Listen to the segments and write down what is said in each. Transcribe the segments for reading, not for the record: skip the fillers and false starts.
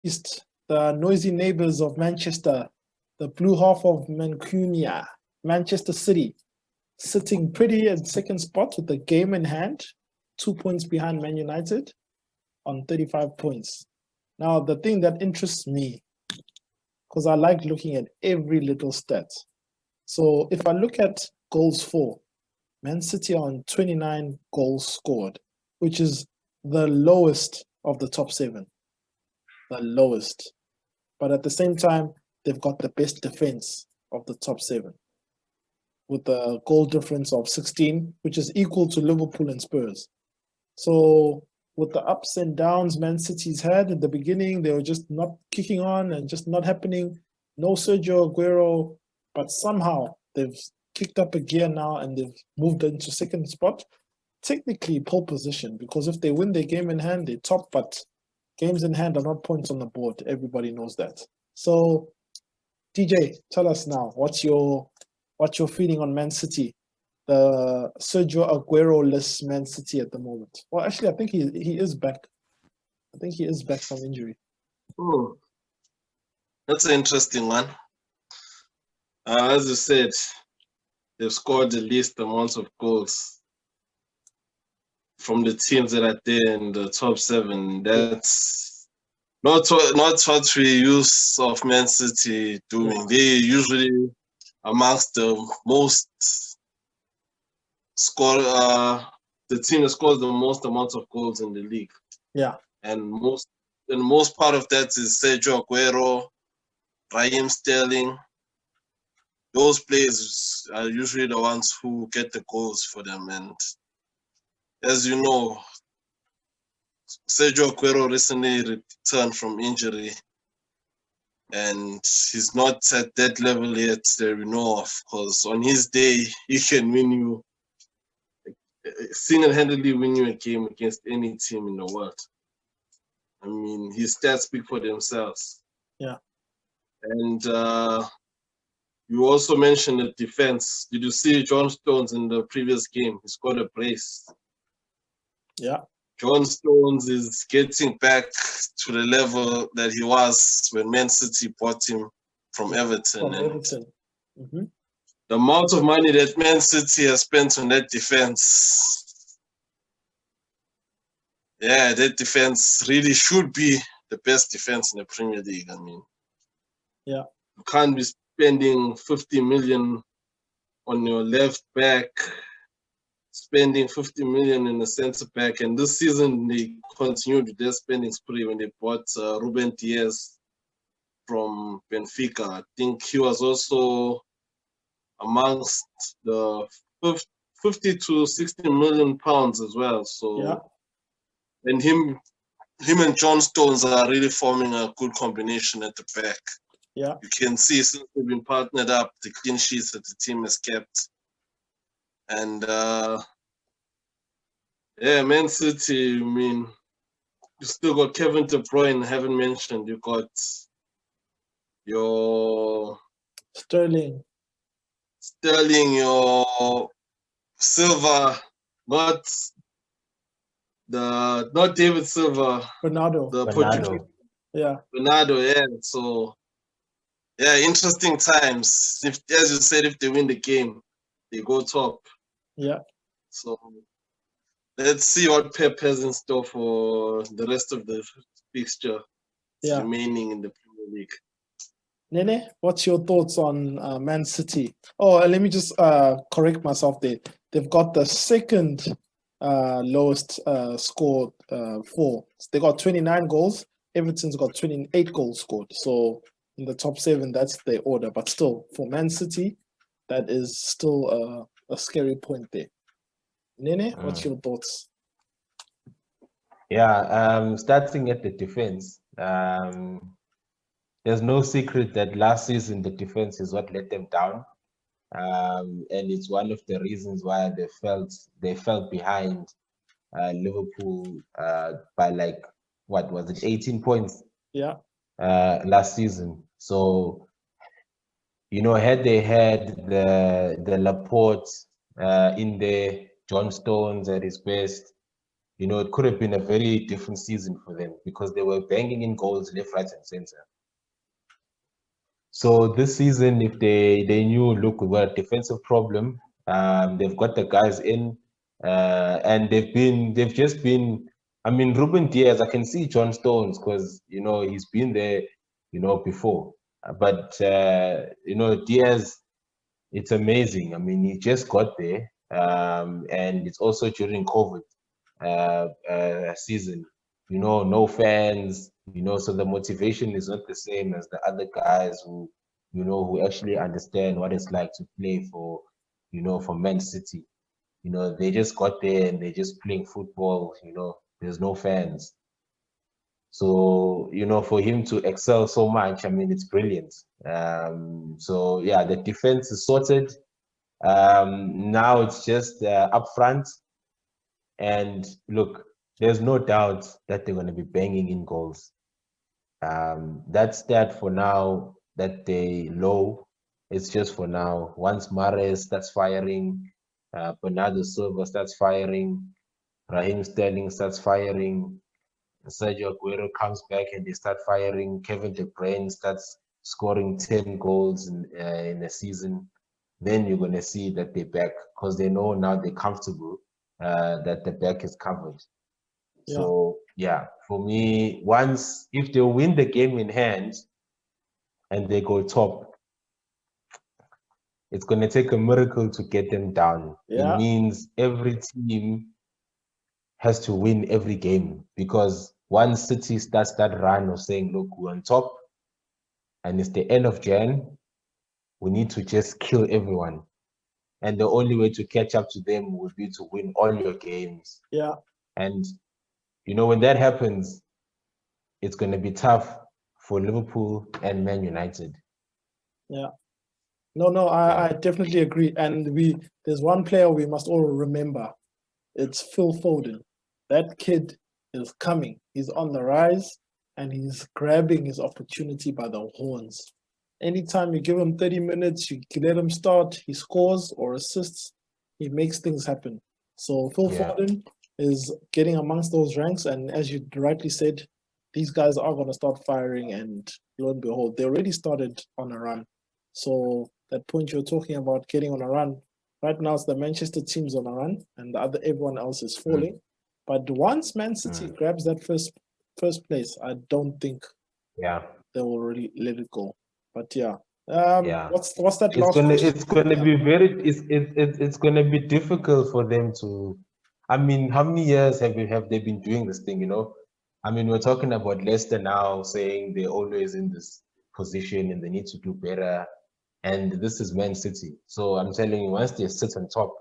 East, the noisy neighbors of Manchester, the blue half of Mancunia, Manchester City, sitting pretty at second spot with the game in hand, 2 points behind Man United on 35 points. Now, the thing that interests me, because I like looking at every little stat. So if I look at goals for, Man City are on 29 goals scored, which is the lowest of the top 7. The lowest. But at the same time, they've got the best defense of the top 7 with a goal difference of 16, which is equal to Liverpool and Spurs. So with the ups and downs Man City's had in the beginning, they were just not kicking on and just not happening. No Sergio Aguero, but somehow they've kicked up a gear now and they've moved into second spot. Technically pole position, because if they win their game in hand, they top, but games in hand are not points on the board. Everybody knows that. So, DJ, tell us now, what's your feeling on Man City? The Sergio Aguero-less Man City at the moment. Well, actually, I think he is back. I think he is back from injury. Oh, that's an interesting one. As you said, they've scored the least amounts of goals from the teams that are there in the top 7. That's not what we use of Man City doing. They usually amongst the most the team that scores the most amount of goals in the league. Yeah. And most part of that is Sergio Aguero, Raheem Sterling. Those players are usually the ones who get the goals for them. And as you know, Sergio Aguero recently returned from injury, and he's not at that level yet that we know of, because on his day, he can win you, single-handedly win you a game against any team in the world. I mean, his stats speak for themselves. Yeah. And you also mentioned the defense. Did you see John Stones in the previous game? He scored a brace. Yeah. John Stones is getting back to the level that he was when Man City bought him from Everton. Mm-hmm. The amount of money that Man City has spent on that defense, yeah, that defense really should be the best defense in the Premier League. I mean, yeah, you can't be spending 50 million on your left back, spending 50 million in the centre back, and this season they continued their spending spree when they bought Ruben Diaz from Benfica. I think he was also amongst the 50 to 60 million pounds as well. So, yeah. And him and John Stones are really forming a good combination at the back. Yeah, you can see since they've been partnered up, the clean sheets that the team has kept. And yeah, Man City, I mean, you still got Kevin De Bruyne, haven't mentioned. You got your Sterling, your Silva, not David Silva, Bernardo. the Portuguese. Yeah. Bernardo, yeah. So yeah, interesting times. If, as you said, if they win the game, they go top. Yeah. So let's see what Pep has in store for the rest of the fixture remaining in the Premier League. Nene, what's your thoughts on Man City? Oh, let me just correct myself there. They've got the second lowest score for. They got 29 goals. Everton's got 28 goals scored. So in the top 7, that's their order. But still, for Man City, that is still a scary point there. Nene, what's your thoughts? Yeah, starting at the defense, there's no secret that last season the defense is what let them down, and it's one of the reasons why they fell behind Liverpool by like, what was it, 18 points? Yeah. Last season. So, you know, had they had the Laporte in there, John Stones at his best, you know, it could have been a very different season for them because they were banging in goals left, right, and center. So this season, if they knew, look, we've got a defensive problem, they've got the guys in, and they've just been. I mean, Ruben Diaz, I can see John Stones because you know he's been there, you know, before. But you know, Diaz, it's amazing. I mean, he just got there, and it's also during COVID season. You know, no fans. You know, so the motivation is not the same as the other guys who, you know, who actually understand what it's like to play for, you know, for Man City. You know, they just got there and they're just playing football. You know, there's no fans. So, you know, for him to excel so much, I mean, it's brilliant. So yeah, the defense is sorted. Now it's just up front. And look, there's no doubt that they're going to be banging in goals. That stat for now that they low, it's just for now. Once Mahrez starts firing, Bernardo Silva starts firing, Raheem Sterling starts firing, Sergio Aguero comes back and they start firing, Kevin De Bruyne starts scoring 10 goals in a season, then you're going to see that they're back because they know now they're comfortable that the back is covered. Yeah. So yeah, for me, once if they win the game in hand and they go top, it's going to take a miracle to get them down. Yeah. It means every team has to win every game because once City starts that run of saying, look, we're on top and it's the end of Jan, we need to just kill everyone. And the only way to catch up to them would be to win all your games. Yeah. And, you know, when that happens, it's going to be tough for Liverpool and Man United. Yeah. No, I definitely agree. And there's one player we must all remember. It's Phil Foden. That kid is coming. He's on the rise and he's grabbing his opportunity by the horns. Anytime you give him 30 minutes, you let him start, he scores or assists, he makes things happen. So Phil Foden is getting amongst those ranks. And as you rightly said, these guys are going to start firing, and lo and behold, they already started on a run. So that point you're talking about getting on a run, right now it's the Manchester team's on a run and everyone else is falling. But once Man City grabs that first place, I don't think they will really let it go. But what's that last question? It's gonna be very it's gonna be difficult for them to. I mean, how many years have they been doing this thing? You know, I mean, we're talking about Leicester now, saying they're always in this position and they need to do better. And this is Man City. So I'm telling you, once they sit on top,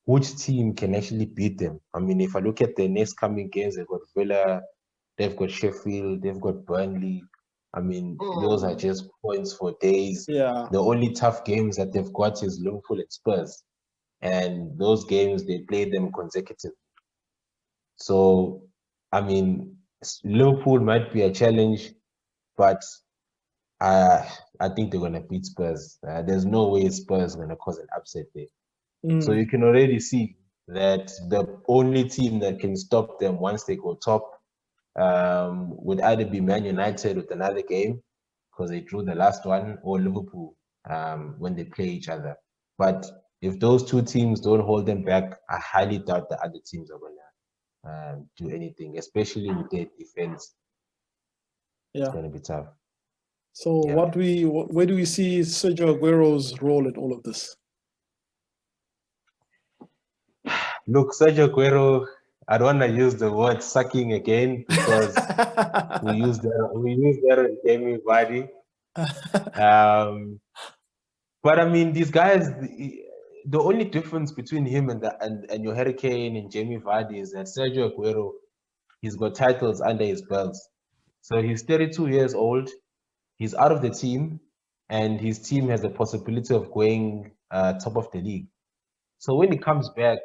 which team can actually beat them? I mean, if I look at the next coming games, they've got Villa, they've got Sheffield, they've got Burnley. I mean, those are just points for days. Yeah. The only tough games that they've got is Liverpool and Spurs. And those games, they play them consecutively. So, I mean, Liverpool might be a challenge, but I think they're going to beat Spurs. There's no way Spurs are going to cause an upset there. So you can already see that the only team that can stop them once they go top would either be Man United with another game because they drew the last one, or Liverpool when they play each other. But if those two teams don't hold them back, I highly doubt the other teams are going to do anything, especially with their defense. It's going to be tough. So where do we see Sergio Aguero's role in all of this? Look, Sergio Aguero, I don't want to use the word sucking again because we use that on Jamie Vardy. But I mean, these guys, the only difference between him and your Hurricane and Jamie Vardy is that Sergio Aguero, he's got titles under his belt. So he's 32 years old. He's out of the team, and his team has the possibility of going top of the league. So when he comes back,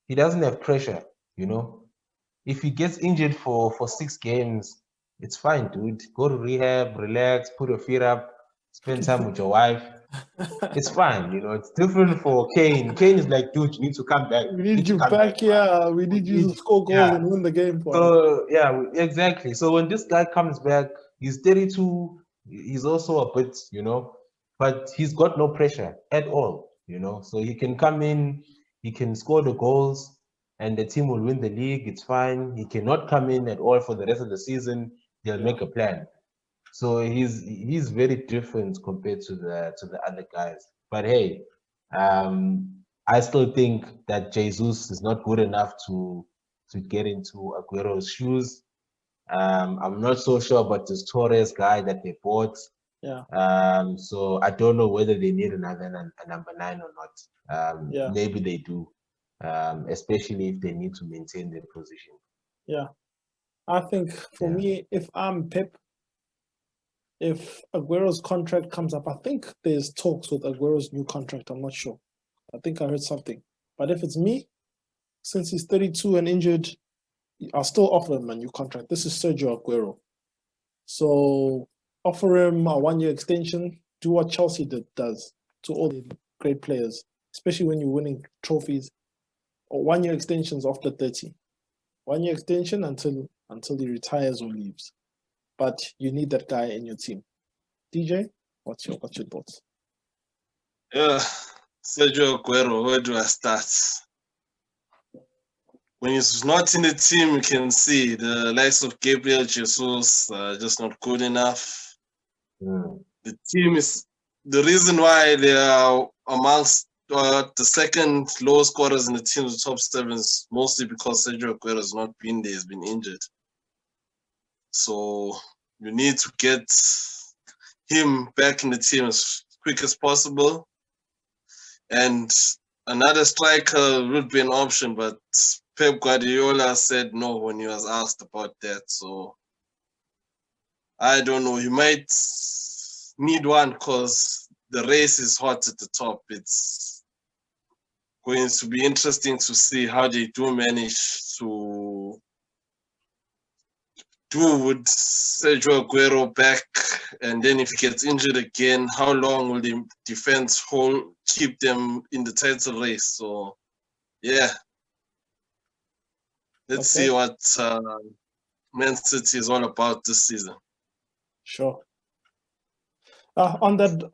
he doesn't have pressure, you know. If he gets injured for 6 games, it's fine, dude. Go to rehab, relax, put your feet up, spend time with your wife. It's fine, you know. It's different for Kane. Kane is like, dude, you need to come back. We need you back, yeah. We need you to score goals and win the game for us. So yeah, exactly. So when this guy comes back, he's 32. He's also a bit, you know, but he's got no pressure at all, you know. So he can come in, he can score the goals, and the team will win the league. It's fine. He cannot come in at all for the rest of the season. They'll make a plan. So he's very different compared to the other guys. But hey, I still think that Jesus is not good enough to get into Aguero's shoes. I'm not so sure about this Torres guy that they bought. Yeah. So I don't know whether they need another number 9 or not. Yeah. Maybe they do, especially if they need to maintain their position. Yeah. I think for me, if I'm Pep, if Aguero's contract comes up, I think there's talks with Aguero's new contract. I'm not sure. I think I heard something. But if it's me, since he's 32 and injured, I'll still offer him a new contract. This is Sergio Aguero. So offer him a 1-year extension. Do what Chelsea does to all the great players, especially when you're winning trophies. Or 1-year extensions after 30. 1-year extension until he retires or leaves. But you need that guy in your team. DJ, what's your thoughts? Yeah, Sergio Aguero, where do I start? When he's not in the team, you can see the likes of Gabriel Jesus just not good enough. The team is the reason why they are amongst the second lowest scorers in the team, the top 7, is mostly because Sergio Aguero has not been there; he's been injured. So you need to get him back in the team as quick as possible. And another striker would be an option, but Pep Guardiola said no when he was asked about that. So I don't know. He might need one because the race is hot at the top. It's going to be interesting to see how they do manage to do with Sergio Aguero back, and then if he gets injured again, how long will the defense keep them in the title race? So, yeah, let's see what Man City is all about this season. Sure. On that